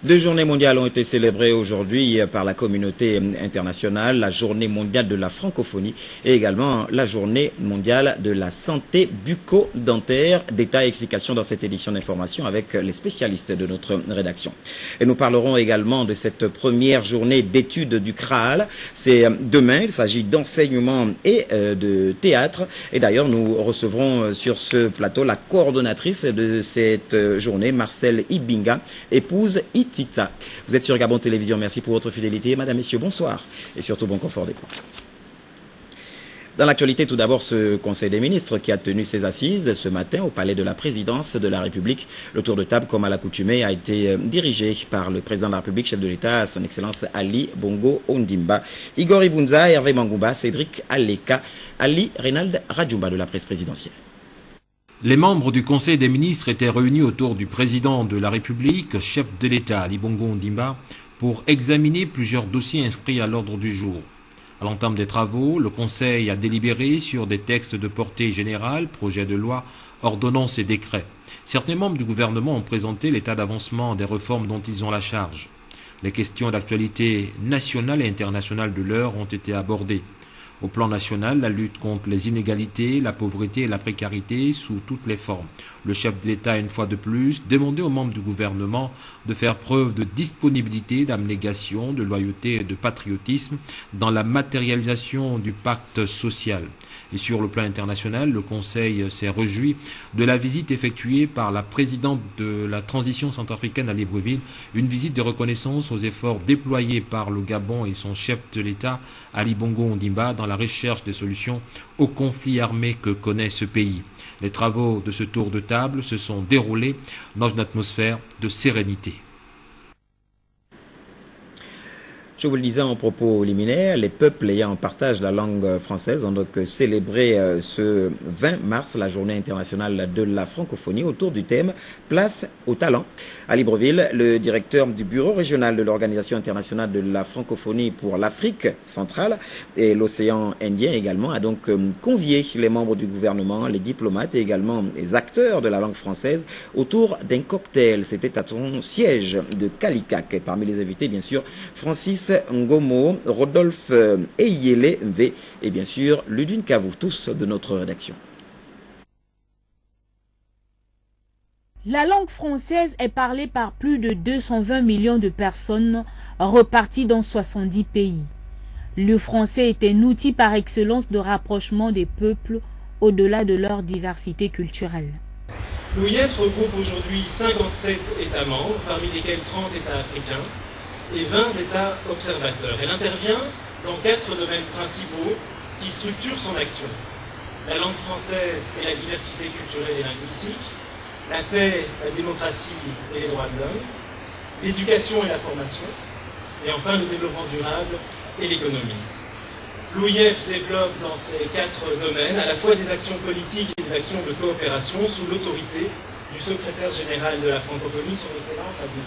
Deux journées mondiales ont été célébrées aujourd'hui par la communauté internationale, la journée mondiale de la francophonie et également la journée mondiale de la santé bucco-dentaire. Détails et explications dans cette édition d'information avec les spécialistes de notre rédaction. Et nous parlerons également de cette première journée d'études du CRAAL. C'est demain, il s'agit d'enseignement et de théâtre. Et d'ailleurs, nous recevrons sur ce plateau la coordonnatrice de cette journée, Marcel Ibinga, épouse Tita. Vous êtes sur Gabon Télévision, merci pour votre fidélité. Madame, messieurs, bonsoir et surtout bon confort d'écoute. Dans l'actualité, tout d'abord, ce Conseil des ministres qui a tenu ses assises ce matin au palais de la présidence de la République. Le tour de table, comme à l'accoutumée, a été dirigé par le président de la République, chef de l'État, son Excellence Ali Bongo Ondimba, Igor Ivunza, Hervé Mangouba, Cédric Aleka, Ali Reynald Radjoumba de la presse présidentielle. Les membres du Conseil des ministres étaient réunis autour du président de la République, chef de l'État, Ali Bongo Ondimba, pour examiner plusieurs dossiers inscrits à l'ordre du jour. À l'entame des travaux, le Conseil a délibéré sur des textes de portée générale, projets de loi, ordonnances et décrets. Certains membres du gouvernement ont présenté l'état d'avancement des réformes dont ils ont la charge. Les questions d'actualité nationale et internationale de l'heure ont été abordées. Au plan national, la lutte contre les inégalités, la pauvreté et la précarité sous toutes les formes. Le chef de l'État, une fois de plus, demandait aux membres du gouvernement de faire preuve de disponibilité, d'abnégation, de loyauté et de patriotisme dans la matérialisation du pacte social. Et sur le plan international, le Conseil s'est réjoui de la visite effectuée par la présidente de la transition centrafricaine à Libreville, une visite de reconnaissance aux efforts déployés par le Gabon et son chef de l'État, Ali Bongo Ondimba, dans la recherche des solutions au conflit armé que connaît ce pays. Les travaux de ce tour de table se sont déroulés dans une atmosphère de sérénité. Je vous le disais en propos liminaire, les peuples ayant en partage la langue française ont donc célébré ce 20 mars la journée internationale de la francophonie autour du thème « Place au talent ». À Libreville, le directeur du bureau régional de l'Organisation internationale de la francophonie pour l'Afrique centrale et l'océan Indien également a donc convié les membres du gouvernement, les diplomates et également les acteurs de la langue française autour d'un cocktail. C'était à son siège de Kalikak. Et parmi les invités, bien sûr, Francis Ngomo, Rodolphe Eyele Mve et bien sûr Ludwig Kavou, tous de notre rédaction. La langue française est parlée par plus de 220 millions de personnes reparties dans 70 pays. Le français est un outil par excellence de rapprochement des peuples au-delà de leur diversité culturelle. L'OIF regroupe aujourd'hui 57 États membres, parmi lesquels 30 États africains et 20 États observateurs. Elle intervient dans 4 domaines principaux qui structurent son action. La langue française et la diversité culturelle et linguistique, la paix, la démocratie et les droits de l'homme, l'éducation et la formation, et enfin le développement durable et l'économie. L'OIF développe dans ces 4 domaines à la fois des actions politiques et des actions de coopération sous l'autorité du secrétaire général de la francophonie, son Excellence Abdou.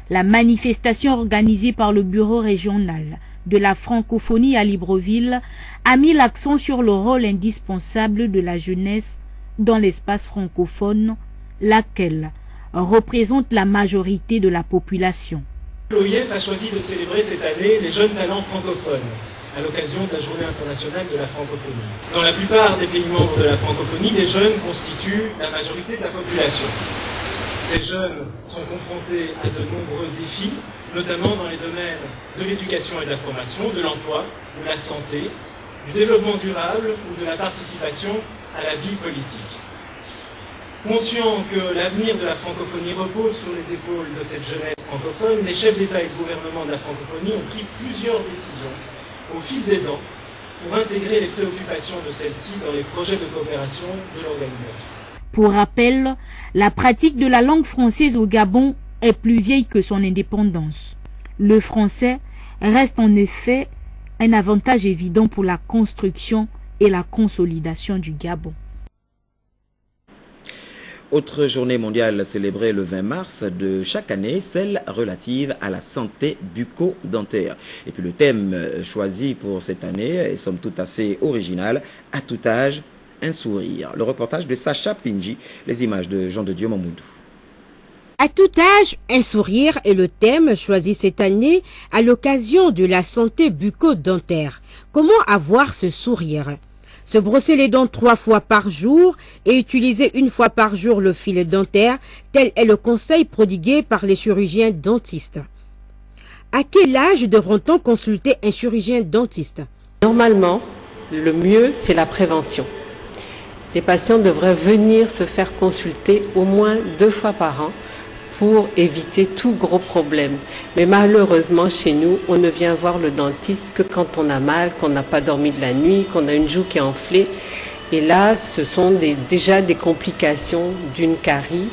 La manifestation organisée par le bureau régional de la francophonie à Libreville a mis l'accent sur le rôle indispensable de la jeunesse dans l'espace francophone, laquelle représente la majorité de la population. L'OIF a choisi de célébrer cette année les jeunes talents francophones à l'occasion de la Journée internationale de la francophonie. Dans la plupart des pays membres de la francophonie, les jeunes constituent la majorité de la population. Ces jeunes sont confrontés à de nombreux défis, notamment dans les domaines de l'éducation et de la formation, de l'emploi, de la santé, du développement durable ou de la participation à la vie politique. Conscients que l'avenir de la francophonie repose sur les épaules de cette jeunesse francophone, les chefs d'État et de gouvernement de la francophonie ont pris plusieurs décisions au fil des ans pour intégrer les préoccupations de celle-ci dans les projets de coopération de l'organisation. Pour rappel, la pratique de la langue française au Gabon est plus vieille que son indépendance. Le français reste en effet un avantage évident pour la construction et la consolidation du Gabon. Autre journée mondiale célébrée le 20 mars de chaque année, celle relative à la santé bucco-dentaire. Et puis le thème choisi pour cette année est somme toute assez original, à tout âge, un sourire. Le reportage de Sacha Pinji, les images de Jean de Dieu Mamoudou. À tout âge, un sourire est le thème choisi cette année à l'occasion de la santé bucco-dentaire. Comment avoir ce sourire? Se brosser les dents 3 fois par jour et utiliser 1 fois par jour le fil dentaire, tel est le conseil prodigué par les chirurgiens dentistes. À quel âge devra-t-on consulter un chirurgien dentiste? Normalement, le mieux, c'est la prévention. Les patients devraient venir se faire consulter au moins 2 fois par an pour éviter tout gros problème. Mais malheureusement, chez nous, on ne vient voir le dentiste que quand on a mal, qu'on n'a pas dormi de la nuit, qu'on a une joue qui est enflée. Et là, ce sont déjà des complications d'une carie.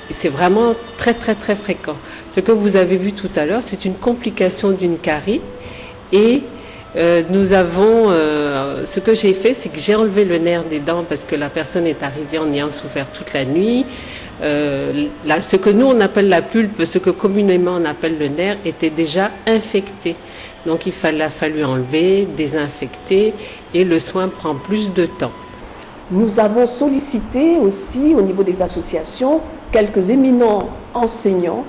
C'est vraiment très fréquent. Ce que vous avez vu tout à l'heure, c'est une complication d'une carie. Et ce que j'ai fait, c'est que j'ai enlevé le nerf des dents parce que la personne est arrivée en ayant souffert toute la nuit. Ce que nous on appelle la pulpe, ce que communément on appelle le nerf, était déjà infecté. Donc il a fallu enlever, désinfecter, et le soin prend plus de temps. Nous avons sollicité aussi au niveau des associations quelques éminents enseignants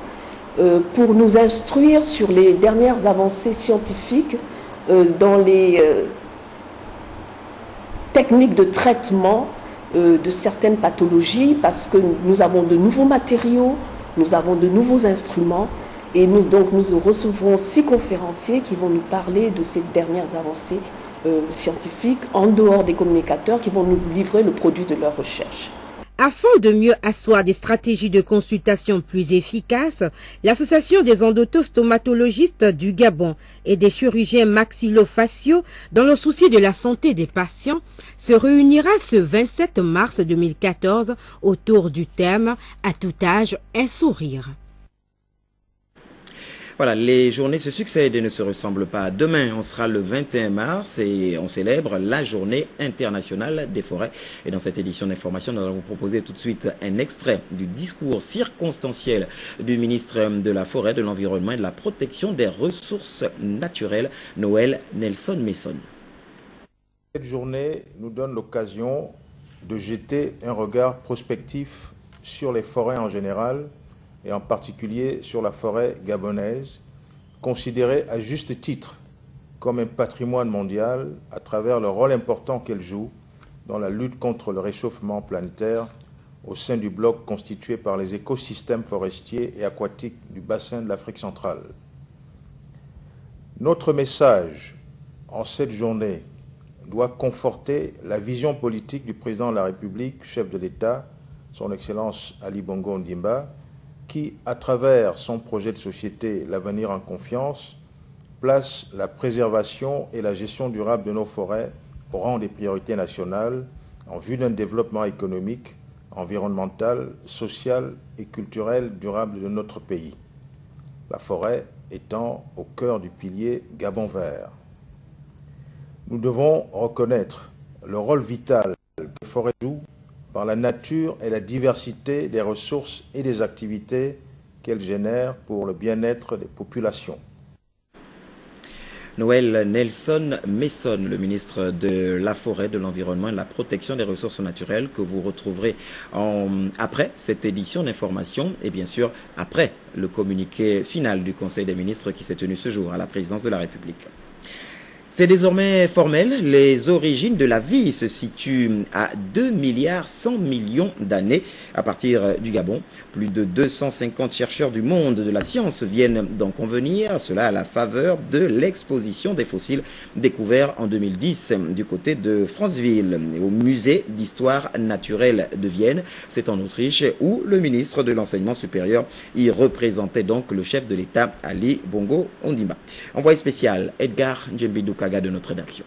pour nous instruire sur les dernières avancées scientifiques dans les techniques de traitement de certaines pathologies, parce que nous avons de nouveaux matériaux, nous avons de nouveaux instruments, et nous recevrons 6 conférenciers qui vont nous parler de ces dernières avancées scientifiques en dehors des communicateurs qui vont nous livrer le produit de leur recherche. Afin de mieux asseoir des stratégies de consultation plus efficaces, l'Association des endodontostomatologistes du Gabon et des chirurgiens maxillofaciaux, dans le souci de la santé des patients, se réunira ce 27 mars 2014 autour du thème « À tout âge, un sourire ». Voilà, les journées se succèdent et ne se ressemblent pas. Demain, on sera le 21 mars et on célèbre la journée internationale des forêts. Et dans cette édition d'information, nous allons vous proposer tout de suite un extrait du discours circonstanciel du ministre de la Forêt, de l'Environnement et de la Protection des Ressources naturelles, Noël Nelson Messon. Cette journée nous donne l'occasion de jeter un regard prospectif sur les forêts en général, et en particulier sur la forêt gabonaise, considérée à juste titre comme un patrimoine mondial à travers le rôle important qu'elle joue dans la lutte contre le réchauffement planétaire au sein du bloc constitué par les écosystèmes forestiers et aquatiques du bassin de l'Afrique centrale. Notre message en cette journée doit conforter la vision politique du président de la République, chef de l'État, son Excellence Ali Bongo Ondimba, qui, à travers son projet de société L'avenir en confiance, place la préservation et la gestion durable de nos forêts au rang des priorités nationales en vue d'un développement économique, environnemental, social et culturel durable de notre pays. La forêt étant au cœur du pilier Gabon vert. Nous devons reconnaître le rôle vital que les forêts jouent par la nature et la diversité des ressources et des activités qu'elles génèrent pour le bien-être des populations. Noël Nelson Messon, le ministre de la Forêt, de l'Environnement et de la Protection des Ressources naturelles, que vous retrouverez après cette édition d'information et bien sûr après le communiqué final du Conseil des ministres qui s'est tenu ce jour à la présidence de la République. C'est désormais formel, les origines de la vie se situent à 2 milliards 100 millions d'années à partir du Gabon. Plus de 250 chercheurs du monde de la science viennent d'en convenir, cela à la faveur de l'exposition des fossiles découverts en 2010 du côté de Franceville au musée d'histoire naturelle de Vienne. C'est en Autriche où le ministre de l'enseignement supérieur y représentait donc le chef de l'État Ali Bongo Ondimba. Envoyé spécial Edgar Djembidouka de notre rédaction.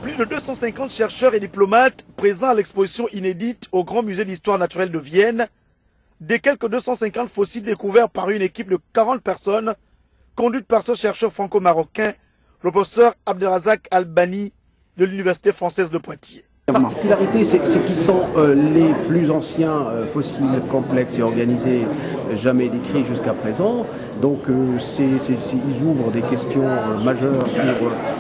Plus de 250 chercheurs et diplomates présents à l'exposition inédite au Grand Musée d'Histoire naturelle de Vienne, des quelques 250 fossiles découverts par une équipe de 40 personnes, conduite par ce chercheur franco-marocain, le professeur Abdelrazak Albani de l'Université française de Poitiers. La particularité, c'est qu'ils sont les plus anciens fossiles complexes et organisés jamais décrits jusqu'à présent. Donc ils ouvrent des questions majeures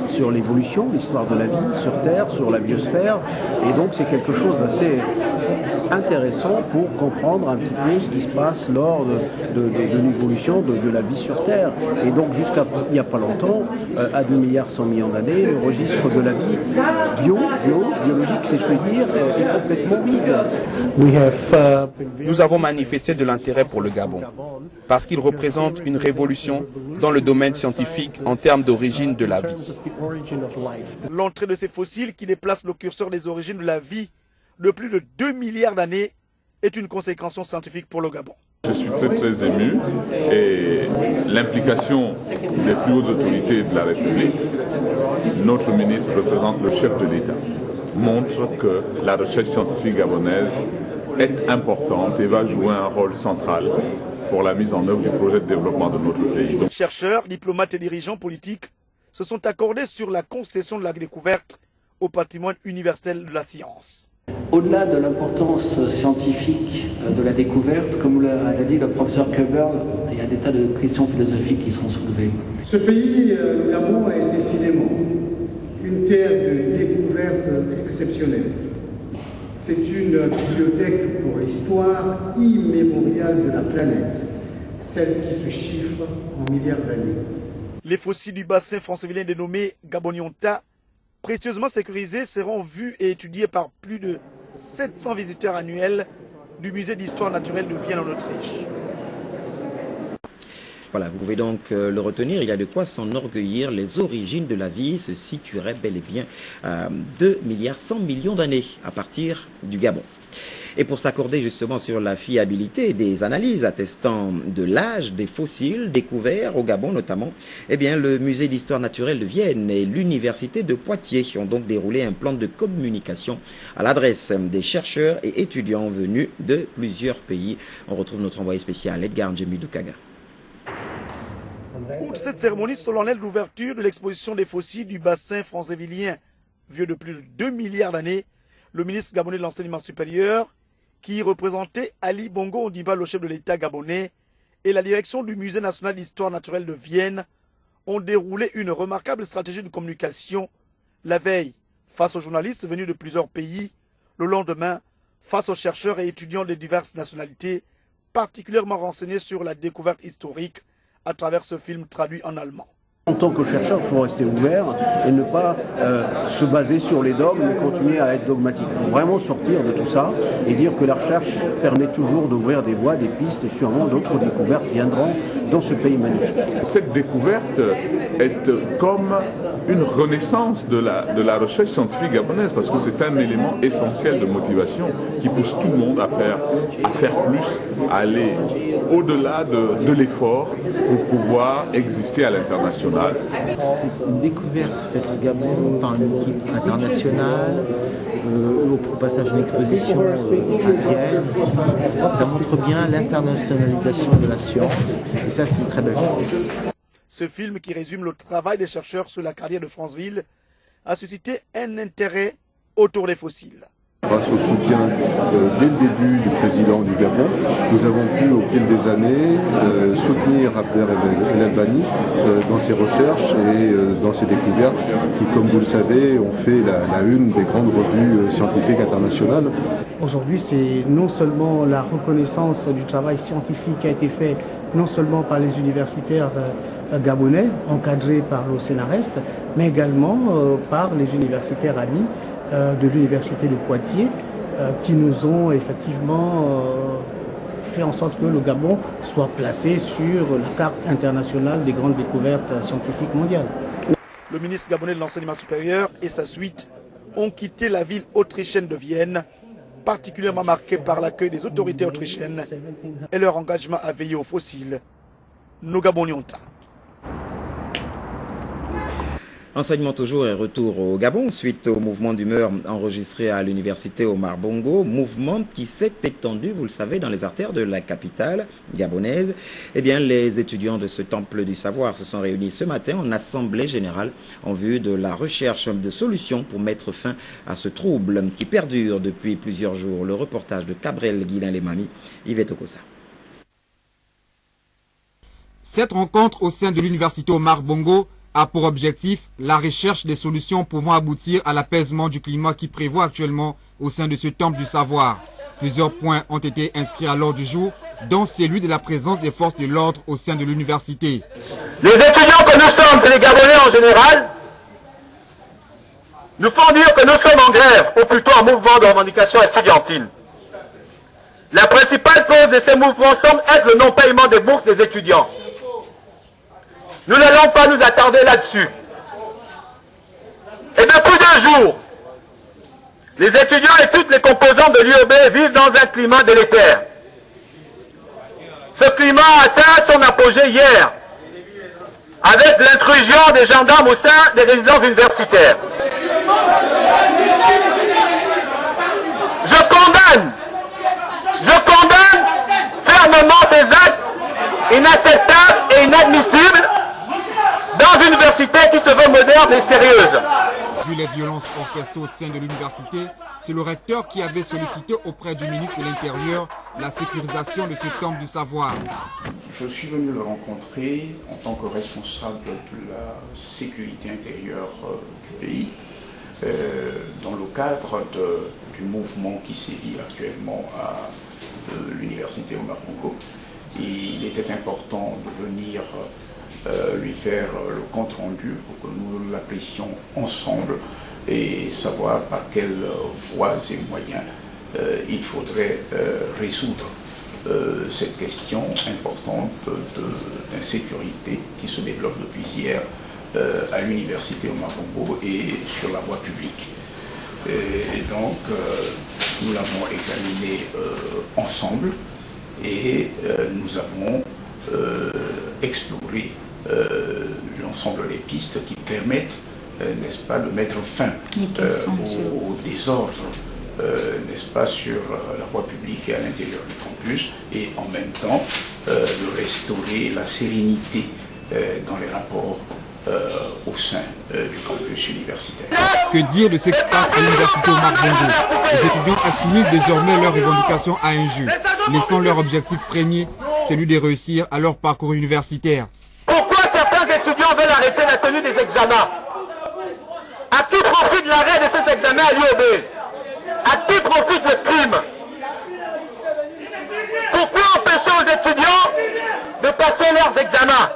sur l'évolution, l'histoire de la vie sur Terre, sur la biosphère. Et donc c'est quelque chose d'assez intéressant pour comprendre un petit peu ce qui se passe lors de l'évolution de la vie sur Terre. Et donc jusqu'à il n'y a pas longtemps, à 2 milliards 100 millions d'années, le registre de la vie biologique, si je puis dire, est complètement vide. Nous avons manifesté de l'intérêt pour le Gabon, parce qu'il représente une révolution dans le domaine scientifique en termes d'origine de la vie. L'entrée de ces fossiles qui déplacent le curseur des origines de la vie de plus de 2 milliards d'années est une conséquence scientifique pour le Gabon. Je suis très ému et l'implication des plus hautes autorités de la République, notre ministre représente le chef de l'État, montre que la recherche scientifique gabonaise est importante et va jouer un rôle central pour la mise en œuvre du projet de développement de notre pays. Chercheurs, diplomates et dirigeants politiques se sont accordés sur la concession de la découverte au patrimoine universel de la science. Au-delà de l'importance scientifique de la découverte, comme l'a dit le professeur Koeberl, il y a des tas de questions philosophiques qui sont soulevées. Ce pays, le Gabon, est décidément une terre de découverte exceptionnelle. C'est une bibliothèque pour l'histoire immémoriale de la planète, celle qui se chiffre en milliards d'années. Les fossiles du bassin francevillien dénommé Gabonianta, précieusement sécurisés, seront vus et étudiés par plus de 700 visiteurs annuels du musée d'histoire naturelle de Vienne en Autriche. Voilà, vous pouvez donc le retenir, il y a de quoi s'enorgueillir. Les origines de la vie se situeraient bel et bien à 2 milliards 100 millions d'années à partir du Gabon. Et pour s'accorder justement sur la fiabilité des analyses attestant de l'âge des fossiles découverts au Gabon notamment, eh bien le musée d'histoire naturelle de Vienne et l'université de Poitiers ont donc déroulé un plan de communication à l'adresse des chercheurs et étudiants venus de plusieurs pays. On retrouve notre envoyé spécial Edgar Njemidoukaga. Outre cette cérémonie solennelle d'ouverture de l'exposition des fossiles du bassin francevillien vieux de plus de 2 milliards d'années, le ministre gabonais de l'enseignement supérieur, qui représentait Ali Bongo Ondimba, le chef de l'État gabonais, et la direction du Musée national d'histoire naturelle de Vienne, ont déroulé une remarquable stratégie de communication la veille face aux journalistes venus de plusieurs pays, le lendemain face aux chercheurs et étudiants de diverses nationalités, particulièrement renseignés sur la découverte historique à travers ce film traduit en allemand. En tant que chercheur, il faut rester ouvert et ne pas se baser sur les dogmes et continuer à être dogmatique. Il faut vraiment sortir de tout ça et dire que la recherche permet toujours d'ouvrir des voies, des pistes et sûrement d'autres découvertes viendront dans ce pays magnifique. Cette découverte est comme une renaissance de la recherche scientifique gabonaise parce que c'est un élément essentiel de motivation qui pousse tout le monde à faire plus, à aller au-delà de l'effort pour pouvoir exister à l'international. C'est une découverte faite au Gabon par une équipe internationale, au passage d'une exposition à Vienne. Ça montre bien l'internationalisation de la science et ça c'est une très belle chose. Ce film qui résume le travail des chercheurs sur la carrière de Franceville a suscité un intérêt autour des fossiles. Grâce au soutien dès le début du président du Gabon, nous avons pu au fil des années soutenir Abder El Albani dans ses recherches et dans ses découvertes qui, comme vous le savez, ont fait la une des grandes revues scientifiques internationales. Aujourd'hui, c'est non seulement la reconnaissance du travail scientifique qui a été fait non seulement par les universitaires gabonais, encadrés par le CNRS, mais également par les universitaires amis de l'université de Poitiers qui nous ont effectivement fait en sorte que le Gabon soit placé sur la carte internationale des grandes découvertes scientifiques mondiales. Le ministre gabonais de l'enseignement supérieur et sa suite ont quitté la ville autrichienne de Vienne, particulièrement marquée par l'accueil des autorités autrichiennes et leur engagement à veiller aux fossiles. Nous Gabonions-ta. Enseignement toujours et retour au Gabon suite au mouvement d'humeur enregistré à l'université Omar Bongo, mouvement qui s'est étendu, vous le savez, dans les artères de la capitale gabonaise. Eh bien, les étudiants de ce temple du savoir se sont réunis ce matin en assemblée générale en vue de la recherche de solutions pour mettre fin à ce trouble qui perdure depuis plusieurs jours. Le reportage de Cabrel Guilain Lemami, Yvette Okosa. Cette rencontre au sein de l'université Omar Bongo a pour objectif la recherche des solutions pouvant aboutir à l'apaisement du climat qui prévaut actuellement au sein de ce temple du savoir. Plusieurs points ont été inscrits à l'ordre du jour, dont celui de la présence des forces de l'ordre au sein de l'université. Les étudiants que nous sommes et les Gabonais en général nous font dire que nous sommes en grève, ou plutôt en mouvement de revendication estudiantine. La principale cause de ces mouvements semble être le non-paiement des bourses des étudiants. Nous n'allons pas nous attarder là-dessus. Et depuis 2 jours, les étudiants et toutes les composantes de l'UOB vivent dans un climat délétère. Ce climat a atteint son apogée hier, avec l'intrusion des gendarmes au sein des résidences universitaires. Je condamne fermement ces actes inacceptables et inadmissibles dans une université qui se veut moderne et sérieuse. Vu les violences orchestrées au sein de l'université, c'est le recteur qui avait sollicité auprès du ministre de l'Intérieur la sécurisation de ce temple du savoir. Je suis venu le rencontrer en tant que responsable de la sécurité intérieure du pays, dans le cadre du mouvement qui sévit actuellement à l'université Omar Bongo. Il était important de venir lui faire le compte rendu pour que nous l'apprécions ensemble et savoir par quelles voies et moyens il faudrait résoudre cette question importante d'insécurité qui se développe depuis hier à l'université Omar Bongo et sur la voie publique. Et donc, nous l'avons examiné ensemble et nous avons exploré l'ensemble des pistes qui permettent, n'est-ce pas, de mettre fin au désordre, n'est-ce pas, sur la voie publique et à l'intérieur du campus, et en même temps de restaurer la sérénité dans les rapports au sein du campus universitaire. Que dire de ce qui se passe à l'université Omar Bongo? Les étudiants assimilent désormais leurs revendications à un jeu, laissant leur objectif premier, celui de réussir à leur parcours universitaire. Pourquoi certains étudiants veulent arrêter la tenue des examens? À qui profite l'arrêt de ces examens à l'UOB? À qui profite le crime? Pourquoi empêcher aux étudiants de passer leurs examens?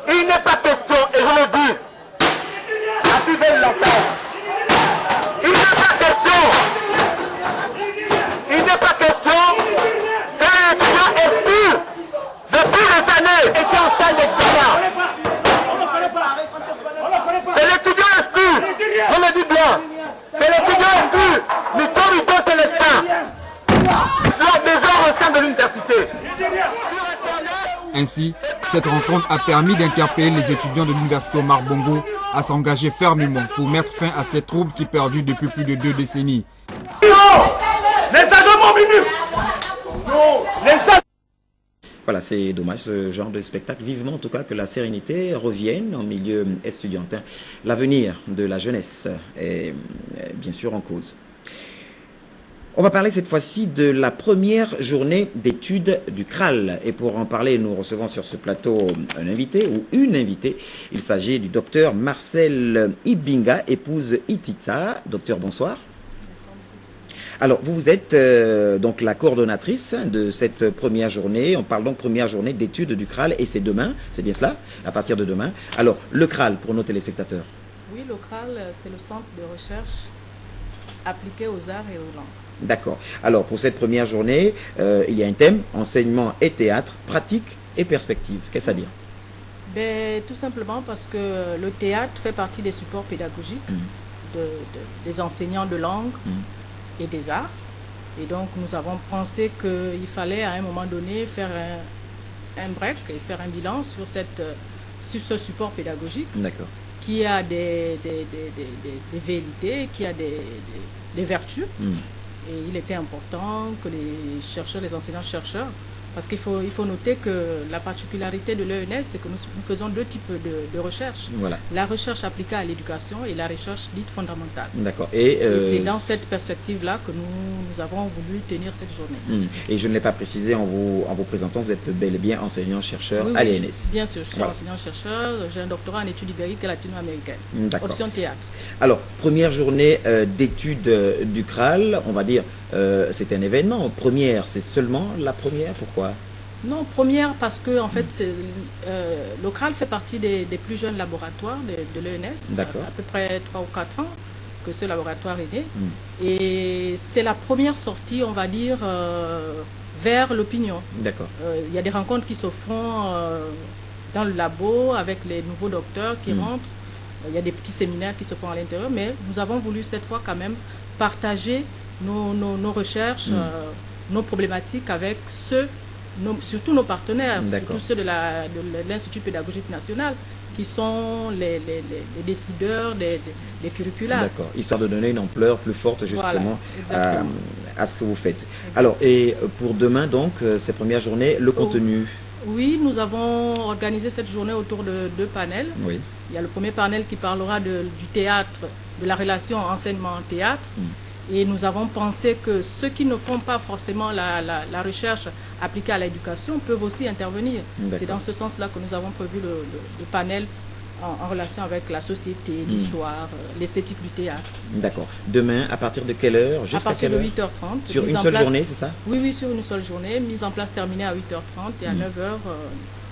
Il n'est pas question, et je le dis, à qui veulent l'entendre, il n'est pas question qu'un étudiant expire depuis des années et qui est en salle d'examen. C'est l'étudiant expire, je le dis bien, c'est l'étudiant expire, Mito Célestin, la désordre au sein de l'université. Ainsi, cette rencontre a permis d'interpeller les étudiants de l'université Omar Bongo à s'engager fermement pour mettre fin à ces troubles qui perdurent depuis plus de 2 décennies. Voilà, c'est dommage ce genre de spectacle. Vivement en tout cas que la sérénité revienne en milieu estudiantin. L'avenir de la jeunesse est bien sûr en cause. On va parler cette fois-ci de la première journée d'études du CRAL. Et pour en parler, nous recevons sur ce plateau un invité ou une invitée. Il s'agit du docteur Marcel Ibinga, épouse Itita. Docteur, bonsoir. Alors, vous êtes donc la coordonnatrice de cette première journée. On parle donc première journée d'études du CRAL et c'est demain, c'est bien cela, à partir de demain. Alors, le CRAL pour nos téléspectateurs. Oui, le CRAL, c'est le centre de recherche appliqué aux arts et aux langues. D'accord. Alors, pour cette première journée, il y a un thème, enseignement et théâtre, pratique et perspective. Qu'est-ce à dire? Tout simplement parce que le théâtre fait partie des supports pédagogiques des enseignants de langue et des arts. Et donc, nous avons pensé qu'il fallait à un moment donné faire un break et faire un bilan sur ce support pédagogique qui a des vérités, qui a des vertus. Et il était important que les chercheurs, les enseignants-chercheurs Parce qu'il faut noter que la particularité de l'ENS, c'est que nous faisons deux types de recherche. Voilà. La recherche appliquée à l'éducation et la recherche dite fondamentale. D'accord. Et c'est dans cette perspective-là que nous avons voulu tenir cette journée. Et je ne l'ai pas précisé en vous présentant, vous êtes bel et bien enseignant-chercheur à l'ENS. Bien sûr, je suis enseignant-chercheur, j'ai un doctorat en études ibériques et latino-américaines. Option théâtre. Alors, première journée d'études du CRAL, on va dire, c'est un événement. Première, c'est seulement la première, pourquoi? Non, première parce que en fait, le CRAL fait partie des plus jeunes laboratoires de l'ENS, à peu près 3 ou 4 ans que ce laboratoire est né. Et c'est la première sortie, on va dire, vers l'opinion. D'accord. Il y a des rencontres qui se font dans le labo avec les nouveaux docteurs qui rentrent. Il y a des petits séminaires qui se font à l'intérieur, mais nous avons voulu cette fois quand même partager nos recherches, nos problématiques avec surtout nos partenaires, surtout ceux de l'Institut pédagogique national, qui sont les décideurs des curricula. D'accord, histoire de donner une ampleur plus forte justement à ce que vous faites. Alors, et pour demain donc, ces premières journées, le contenu? Oui, nous avons organisé cette journée autour de 2 panels. Oui. Il y a le premier panel qui parlera du théâtre, de la relation enseignement-théâtre. Et nous avons pensé que ceux qui ne font pas forcément la recherche appliquée à l'éducation peuvent aussi intervenir. C'est dans ce sens-là que nous avons prévu le panel en relation avec la société, l'histoire, l'esthétique du théâtre. D'accord. Demain, à partir de quelle heure? À partir de 8h30. Sur une seule journée, c'est ça? Oui, sur une seule journée. Mise en place terminée à 8h30 et à 9h,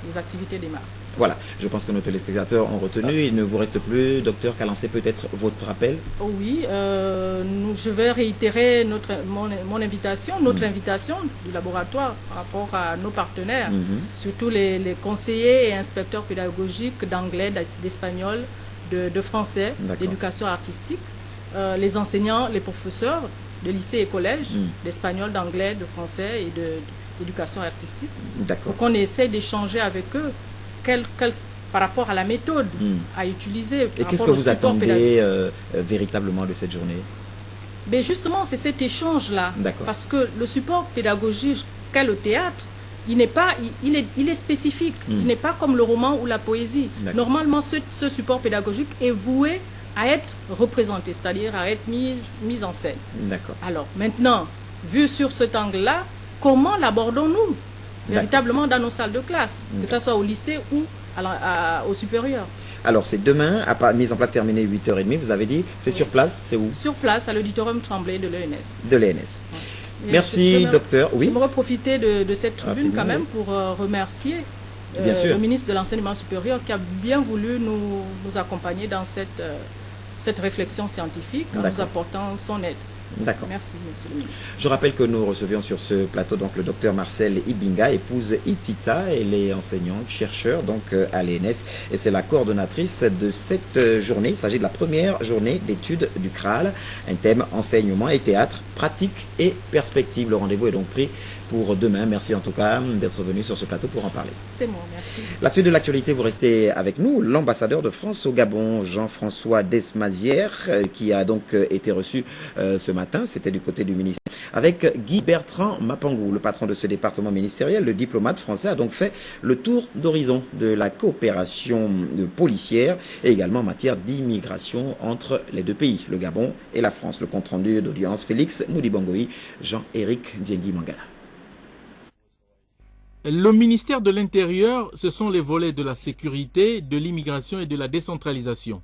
les activités démarrent. Voilà, je pense que nos téléspectateurs ont retenu. Il ne vous reste plus, docteur, qu'à lancer peut-être votre rappel. Oui, je vais réitérer mon invitation, notre invitation du laboratoire par rapport à nos partenaires, surtout les conseillers et inspecteurs pédagogiques d'anglais, d'espagnol, de français, d'éducation artistique, les enseignants, les professeurs de lycée et collège, d'espagnol, d'anglais, de français et d'éducation artistique, pour qu'on essaie d'échanger avec eux par rapport à la méthode à utiliser. Et qu'est-ce que vous attendez véritablement de cette journée? Mais justement, c'est cet échange-là. Parce que le support pédagogique qu'est le théâtre, il est spécifique. Il n'est pas comme le roman ou la poésie. Normalement, ce support pédagogique est voué à être représenté, c'est-à-dire à être mis en scène. Alors, maintenant, vu sur cet angle-là, comment l'abordons-nous véritablement dans nos salles de classe, que ce soit au lycée ou au supérieur? Alors, c'est demain, mise en place terminée 8h30, vous avez dit, c'est sur place, c'est où? Sur place, à l'auditorium Tremblay de l'ENS. De l'ENS. Merci, docteur. Oui. J'aimerais profiter de cette tribune quand même pour remercier le ministre de l'Enseignement supérieur qui a bien voulu nous accompagner dans cette réflexion scientifique en nous apportant son aide. D'accord. Merci, monsieur le ministre. Je rappelle que nous recevions sur ce plateau donc le docteur Marcel Ibinga, épouse Itita. Elle est enseignante, chercheur donc à l'ENS et c'est la coordonnatrice de cette journée. Il s'agit de la première journée d'études du CRAL, un thème enseignement et théâtre, pratique et perspective. Le rendez-vous est donc pris pour demain. Merci en tout cas d'être venu sur ce plateau pour en parler. C'est moi, merci. La suite de l'actualité, vous restez avec nous. L'ambassadeur de France au Gabon, Jean-François Desmazières, qui a donc été reçu ce matin, c'était du côté du ministère, avec Guy Bertrand Mapangou, le patron de ce département ministériel. Le diplomate français a donc fait le tour d'horizon de la coopération policière et également en matière d'immigration entre les deux pays, le Gabon et la France. Le compte-rendu d'audience, Félix Moudibongoï, Jean-Éric Diengi Mangala. Le ministère de l'Intérieur, ce sont les volets de la sécurité, de l'immigration et de la décentralisation.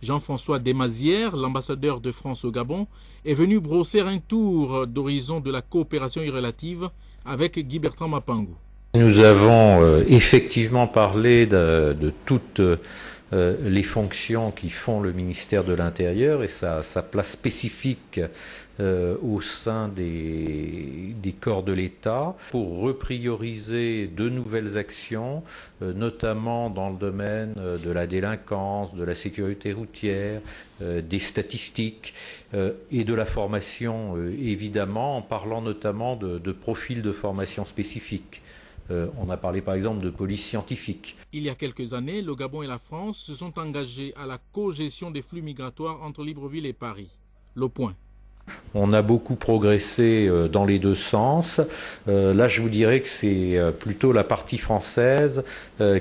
Jean-François Desmazières, l'ambassadeur de France au Gabon, est venu brosser un tour d'horizon de la coopération relative avec Guy Bertrand Mapangou. Nous avons effectivement parlé de toutes les fonctions qui font le ministère de l'Intérieur et sa place spécifique au sein des corps de l'État pour reprioriser de nouvelles actions, notamment dans le domaine de la délinquance, de la sécurité routière, des statistiques et de la formation, évidemment, en parlant notamment de profils de formation spécifiques. On a parlé par exemple de police scientifique. Il y a quelques années, le Gabon et la France se sont engagés à la co-gestion des flux migratoires entre Libreville et Paris. Le point. On a beaucoup progressé dans les deux sens. Là, je vous dirais que c'est plutôt la partie française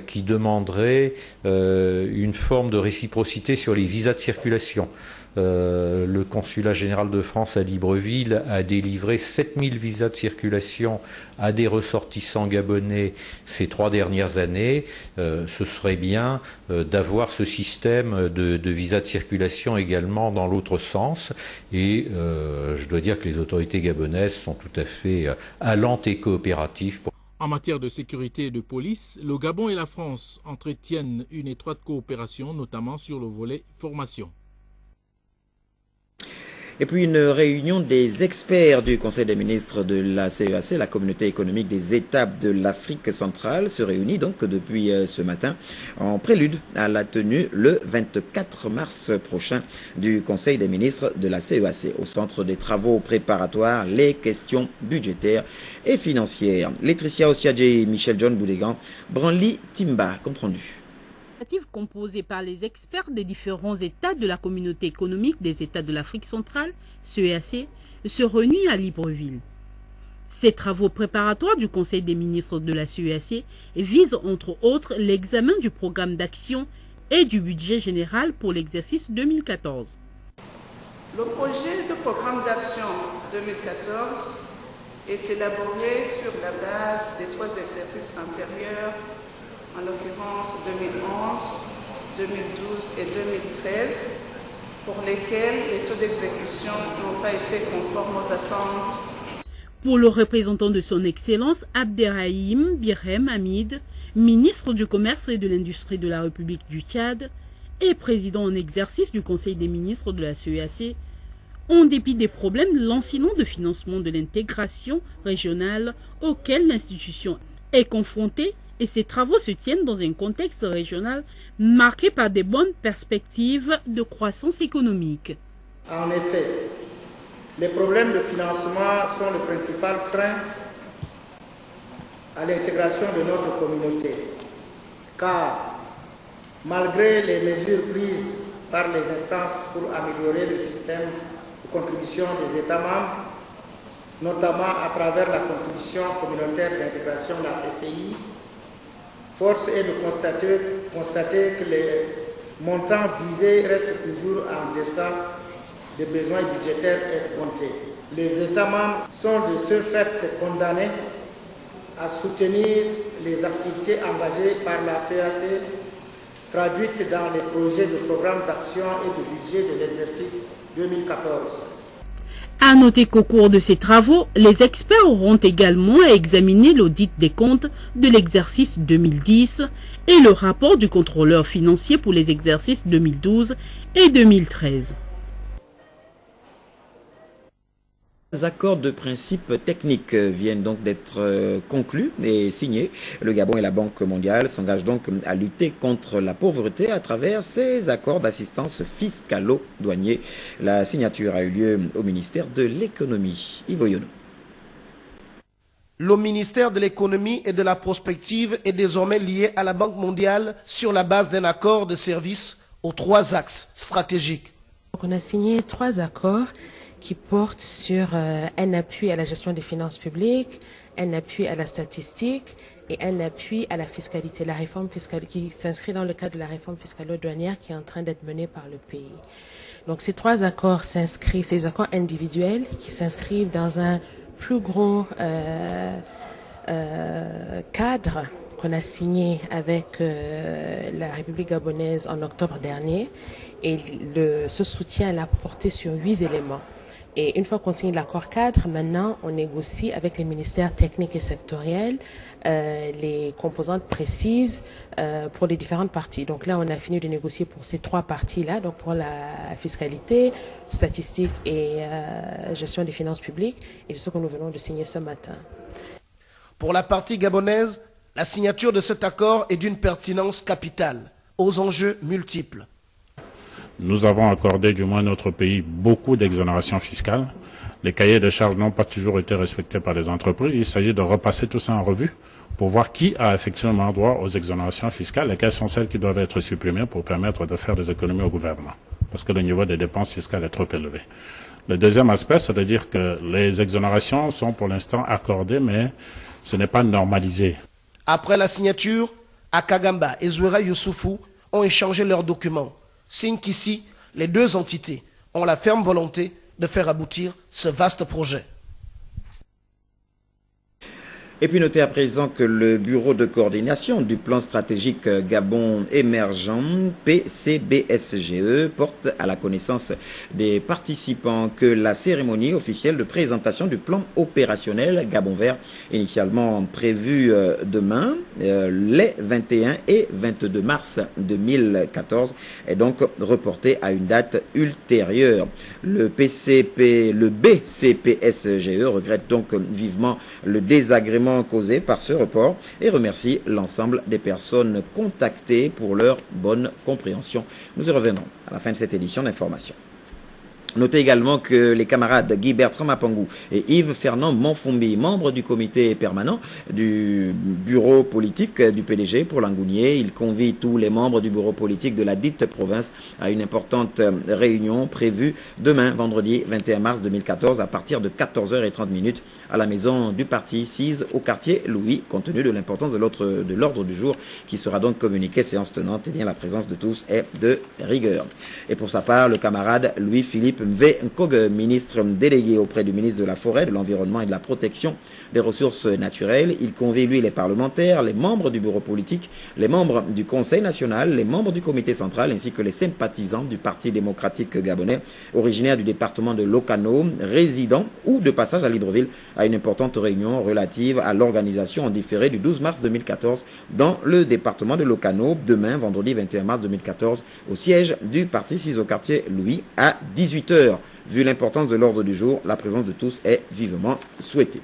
qui demanderait une forme de réciprocité sur les visas de circulation. Le consulat général de France à Libreville a délivré 7000 visas de circulation à des ressortissants gabonais ces 3 dernières années. Ce serait bien d'avoir ce système de visas de circulation également dans l'autre sens. Et je dois dire que les autorités gabonaises sont tout à fait allantes et coopératives. En matière de sécurité et de police, le Gabon et la France entretiennent une étroite coopération, notamment sur le volet formation. Et puis une réunion des experts du Conseil des ministres de la CEAC, la communauté économique des États de l'Afrique centrale, se réunit donc depuis ce matin en prélude à la tenue le 24 mars prochain du Conseil des ministres de la CEAC. Au centre des travaux préparatoires, les questions budgétaires et financières. Laetitia Osiadje et Michel John Boudégan, Branly Timba, compte rendu. Composée par les experts des différents États de la communauté économique des États de l'Afrique centrale, CEAC, se réunit à Libreville. Ces travaux préparatoires du Conseil des ministres de la CEAC visent entre autres l'examen du programme d'action et du budget général pour l'exercice 2014. Le projet de programme d'action 2014 est élaboré sur la base des 3 exercices antérieurs, en l'occurrence 2011, 2012 et 2013, pour lesquels les taux d'exécution n'ont pas été conformes aux attentes. Pour le représentant de son Excellence Abderrahim Birhem Hamid, ministre du Commerce et de l'Industrie de la République du Tchad et président en exercice du Conseil des ministres de la CEAC, en dépit des problèmes lancinants de financement de l'intégration régionale auxquels l'institution est confrontée, et ces travaux se tiennent dans un contexte régional marqué par des bonnes perspectives de croissance économique. En effet, les problèmes de financement sont le principal frein à l'intégration de notre communauté, car malgré les mesures prises par les instances pour améliorer le système de contribution des États membres, notamment à travers la contribution communautaire d'intégration, la CCI, force est de constater que les montants visés restent toujours en deçà des besoins budgétaires escomptés. Les États membres sont de ce fait condamnés à soutenir les activités engagées par la CEAC, traduites dans les projets de programme d'action et de budget de l'exercice 2014. À noter qu'au cours de ces travaux, les experts auront également à examiner l'audit des comptes de l'exercice 2010 et le rapport du contrôleur financier pour les exercices 2012 et 2013. Les accords de principe techniques viennent donc d'être conclus et signés. Le Gabon et la Banque mondiale s'engagent donc à lutter contre la pauvreté à travers ces accords d'assistance fiscalo-douanier. La signature a eu lieu au ministère de l'économie. Yvo Yono. Le ministère de l'économie et de la prospective est désormais lié à la Banque mondiale sur la base d'un accord de service aux 3 axes stratégiques. On a signé 3 accords qui portent sur un appui à la gestion des finances publiques, un appui à la statistique et un appui à la fiscalité, la réforme fiscale qui s'inscrit dans le cadre de la réforme fiscalo-douanière qui est en train d'être menée par le pays. Donc ces 3 accords s'inscrivent, ces accords individuels qui s'inscrivent dans un plus gros cadre qu'on a signé avec la République gabonaise en octobre dernier, et ce soutien l'a porté sur 8 éléments. Et une fois qu'on signe l'accord cadre, maintenant, on négocie avec les ministères techniques et sectoriels les composantes précises pour les différentes parties. Donc là, on a fini de négocier pour ces 3 parties-là, donc pour la fiscalité, statistique et gestion des finances publiques. Et c'est ce que nous venons de signer ce matin. Pour la partie gabonaise, la signature de cet accord est d'une pertinence capitale, aux enjeux multiples. Nous avons accordé, du moins à notre pays, beaucoup d'exonérations fiscales. Les cahiers de charges n'ont pas toujours été respectés par les entreprises. Il s'agit de repasser tout ça en revue pour voir qui a effectivement droit aux exonérations fiscales et quelles sont celles qui doivent être supprimées pour permettre de faire des économies au gouvernement. Parce que le niveau des dépenses fiscales est trop élevé. Le deuxième aspect, c'est-à-dire que les exonérations sont pour l'instant accordées, mais ce n'est pas normalisé. Après la signature, Akagamba et Zouera Youssoufou ont échangé leurs documents. Signe qu'ici, les deux entités ont la ferme volonté de faire aboutir ce vaste projet. Et puis notez à présent que le Bureau de coordination du plan stratégique Gabon émergent, PCBSGE, porte à la connaissance des participants que la cérémonie officielle de présentation du plan opérationnel Gabon vert, initialement prévue demain, les 21 et 22 mars 2014, est donc reportée à une date ultérieure. Le BCPSGE regrette donc vivement le désagrément causé par ce report et remercie l'ensemble des personnes contactées pour leur bonne compréhension. Nous y revenons à la fin de cette édition d'information. Notez également que les camarades Guy Bertrand Mapangou et Yves Fernand Monfumbi, membres du comité permanent du bureau politique du PDG pour Langounié, ils convient tous les membres du bureau politique de la dite province à une importante réunion prévue demain, vendredi 21 mars 2014, à partir de 14h30 à la maison du parti 6 au quartier Louis, compte tenu de l'importance de l'ordre du jour qui sera donc communiqué séance tenante. Eh bien, la présence de tous est de rigueur. Et pour sa part, le camarade Louis-Philippe Mvé Nkog, ministre délégué auprès du ministre de la Forêt, de l'Environnement et de la Protection des Ressources naturelles. Il convie, lui, les parlementaires, les membres du bureau politique, les membres du Conseil national, les membres du comité central, ainsi que les sympathisants du Parti démocratique gabonais, originaires du département de Lokano, résidents ou de passage à Libreville, à une importante réunion relative à l'organisation en différé du 12 mars 2014 dans le département de Lokano, demain, vendredi 21 mars 2014, au siège du Parti 6 au quartier Louis, à 18h. Vu l'importance de l'ordre du jour, la présence de tous est vivement souhaitée.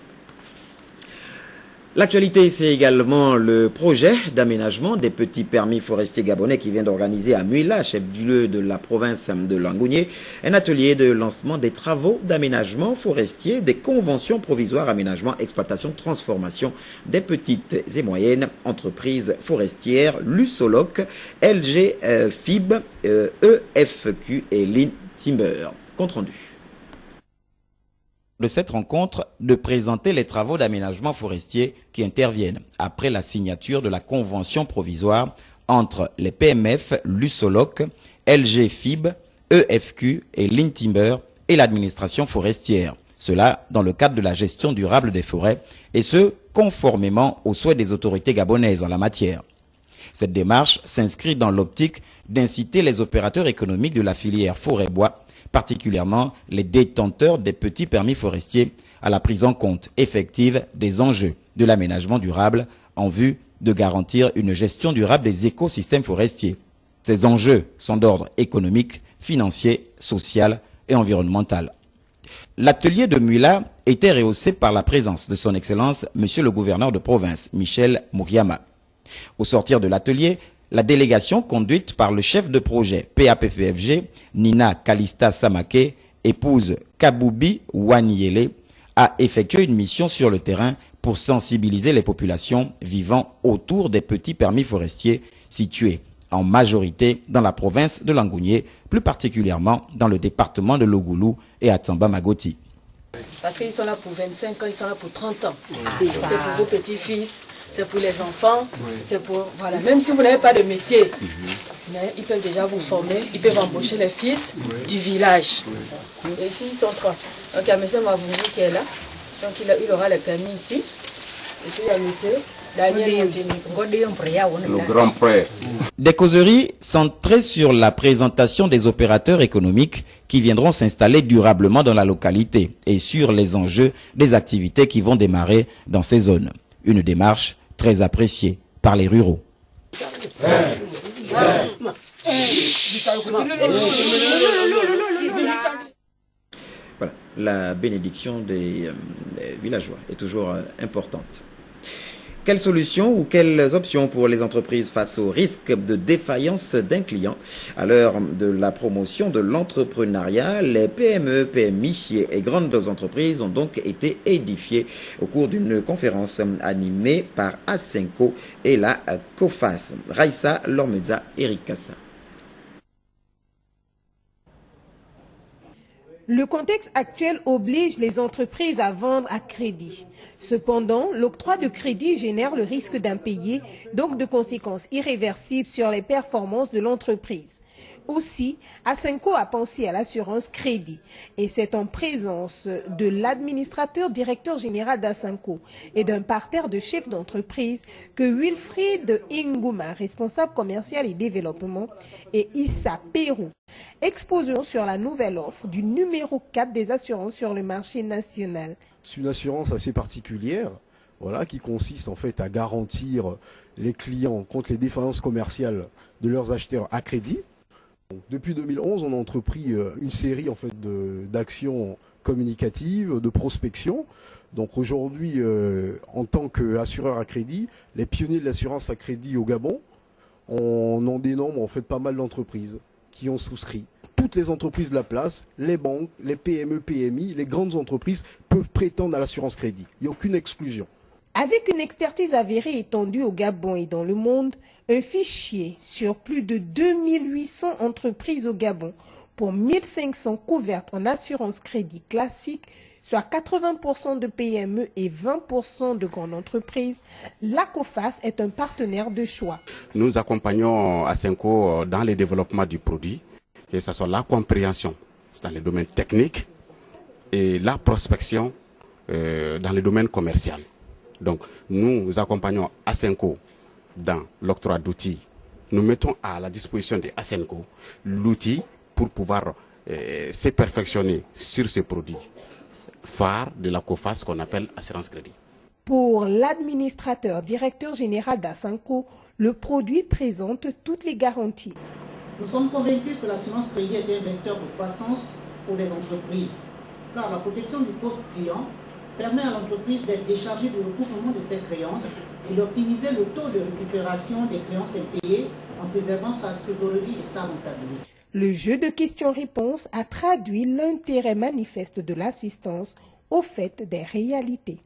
L'actualité, c'est également le projet d'aménagement des petits permis forestiers gabonais qui vient d'organiser à Muila, chef-lieu de la province de Langounié, un atelier de lancement des travaux d'aménagement forestier, des conventions provisoires aménagement, exploitation, transformation des petites et moyennes entreprises forestières, Lusoloc, LG FIB, EFQ et Lin Timber. Compte rendu de cette rencontre de présenter les travaux d'aménagement forestier qui interviennent après la signature de la convention provisoire entre les PMF, Lusoloc, LG FIB, EFQ et Lin Timber et l'administration forestière. Cela dans le cadre de la gestion durable des forêts et ce, conformément aux souhaits des autorités gabonaises en la matière. Cette démarche s'inscrit dans l'optique d'inciter les opérateurs économiques de la filière forêt-bois, particulièrement les détenteurs des petits permis forestiers, à la prise en compte effective des enjeux de l'aménagement durable en vue de garantir une gestion durable des écosystèmes forestiers. Ces enjeux sont d'ordre économique, financier, social et environnemental. L'atelier de Muila était rehaussé par la présence de son Excellence, Monsieur le gouverneur de province, Michel Mouriama. Au sortir de l'atelier, la délégation conduite par le chef de projet PAPPFG, Nina Kalista Samake, épouse Kaboubi Waniele, a effectué une mission sur le terrain pour sensibiliser les populations vivant autour des petits permis forestiers situés en majorité dans la province de Langounié, plus particulièrement dans le département de Logulu et à Tsamba-Magoti. Parce qu'ils sont là pour 25 ans, ils sont là pour 30 ans. C'est pour vos petits-fils, c'est pour les enfants, c'est pour... Voilà, même si vous n'avez pas de métier, mais ils peuvent déjà vous former, ils peuvent embaucher les fils du village. Et ici, ils sont 3. Donc il y a M. Mavouni qui est là, donc il aura les permis ici. Et puis il y a M. Daniel Montenegro. Le grand frère. Des causeries centrées sur la présentation des opérateurs économiques qui viendront s'installer durablement dans la localité et sur les enjeux des activités qui vont démarrer dans ces zones. Une démarche très appréciée par les ruraux. Voilà, la bénédiction des villageois est toujours importante. Quelles solutions ou quelles options pour les entreprises face au risque de défaillance d'un client? À l'heure de la promotion de l'entrepreneuriat, les PME, PMI et grandes entreprises ont donc été édifiées au cours d'une conférence animée par Asenco et la COFAS. Raissa Lormeza, Eric Kassa. Le contexte actuel oblige les entreprises à vendre à crédit. Cependant, l'octroi de crédit génère le risque d'impayé, donc de conséquences irréversibles sur les performances de l'entreprise. Aussi, Asenco a pensé à l'assurance crédit et c'est en présence de l'administrateur directeur général d'Asenco et d'un parterre de chefs d'entreprise que Wilfried Inguma, responsable commercial et développement, et Issa Pérou exposeront sur la nouvelle offre du numéro 4 des assurances sur le marché national. C'est une assurance assez particulière, voilà, qui consiste en fait à garantir les clients contre les défaillances commerciales de leurs acheteurs à crédit. Donc, depuis 2011, on a entrepris une série en fait d'actions communicatives, de prospection. Donc aujourd'hui, en tant qu'assureur à crédit, les pionniers de l'assurance à crédit au Gabon, on en dénombre en fait pas mal d'entreprises qui ont souscrit. Toutes les entreprises de la place, les banques, les PME, PMI, les grandes entreprises peuvent prétendre à l'assurance crédit. Il n'y a aucune exclusion. Avec une expertise avérée étendue au Gabon et dans le monde, un fichier sur plus de 2800 entreprises au Gabon pour 1500 couvertes en assurance crédit classique, soit 80% de PME et 20% de grandes entreprises, la COFAS est un partenaire de choix. Nous accompagnons Asenco dans le développement du produit, que ce soit la compréhension dans les domaines techniques et la prospection dans le domaine commercial. Donc nous accompagnons Asenco dans l'octroi d'outils. Nous mettons à la disposition de Asenco l'outil pour pouvoir se perfectionner sur ces produits phares de la COFAS qu'on appelle assurance crédit. Pour l'administrateur directeur général d'Asenco, le produit présente toutes les garanties. Nous sommes convaincus que l'assurance crédit est un vecteur de croissance pour les entreprises, car la protection du poste client permet à l'entreprise d'être déchargée du recouvrement de ses créances et d'optimiser le taux de récupération des créances impayées en préservant sa trésorerie et sa rentabilité. Le jeu de questions-réponses a traduit l'intérêt manifeste de l'assistance au fait des réalités.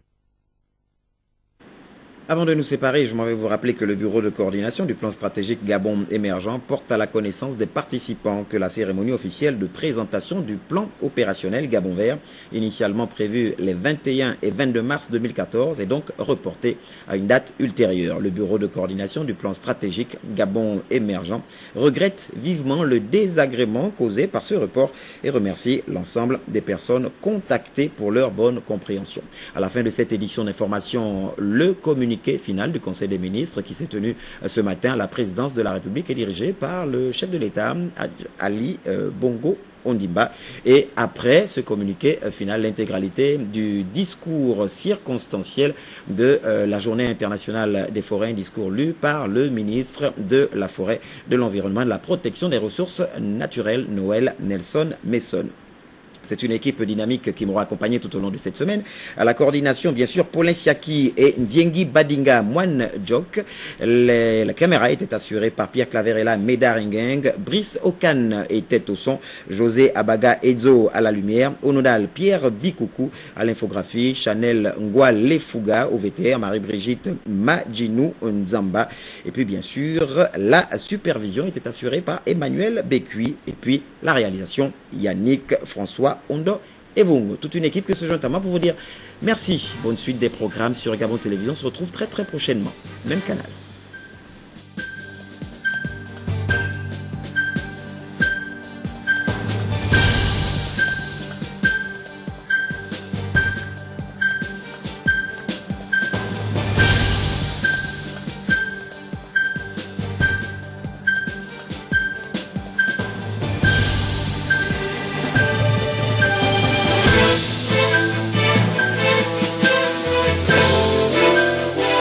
Avant de nous séparer, je m'en vais vous rappeler que le bureau de coordination du plan stratégique Gabon émergent porte à la connaissance des participants que la cérémonie officielle de présentation du plan opérationnel Gabon vert, initialement prévue les 21 et 22 mars 2014, est donc reportée à une date ultérieure. Le bureau de coordination du plan stratégique Gabon émergent regrette vivement le désagrément causé par ce report et remercie l'ensemble des personnes contactées pour leur bonne compréhension. À la fin de cette édition d'information, le communiqué final du Conseil des ministres qui s'est tenu ce matin à la présidence de la République est dirigé par le chef de l'État, Ali Bongo Ondimba. Et après ce communiqué final, l'intégralité du discours circonstanciel de la Journée internationale des forêts, un discours lu par le ministre de la Forêt, de l'Environnement et de la Protection des ressources naturelles, Noël Nelson Messon. C'est une équipe dynamique qui m'aura accompagné tout au long de cette semaine. À la coordination, bien sûr, Paulin Siaki et Ndiengi Badinga Moine Djok. La caméra était assurée par Pierre Claverella Médarengeng. Brice Okan était au son. José Abaga Edzo à la lumière. Au nodal, Pierre Bikoukou à l'infographie. Chanel Ngwa Lefuga au VTR. Marie-Brigitte Madjinou Nzamba. Et puis, bien sûr, la supervision était assurée par Emmanuel Bécui. Et puis, la réalisation, Yannick François Ondo et Vung. Toute une équipe qui se joint à moi pour vous dire merci. Bonne suite des programmes sur Gabon Télévision. On se retrouve très prochainement. Même canal.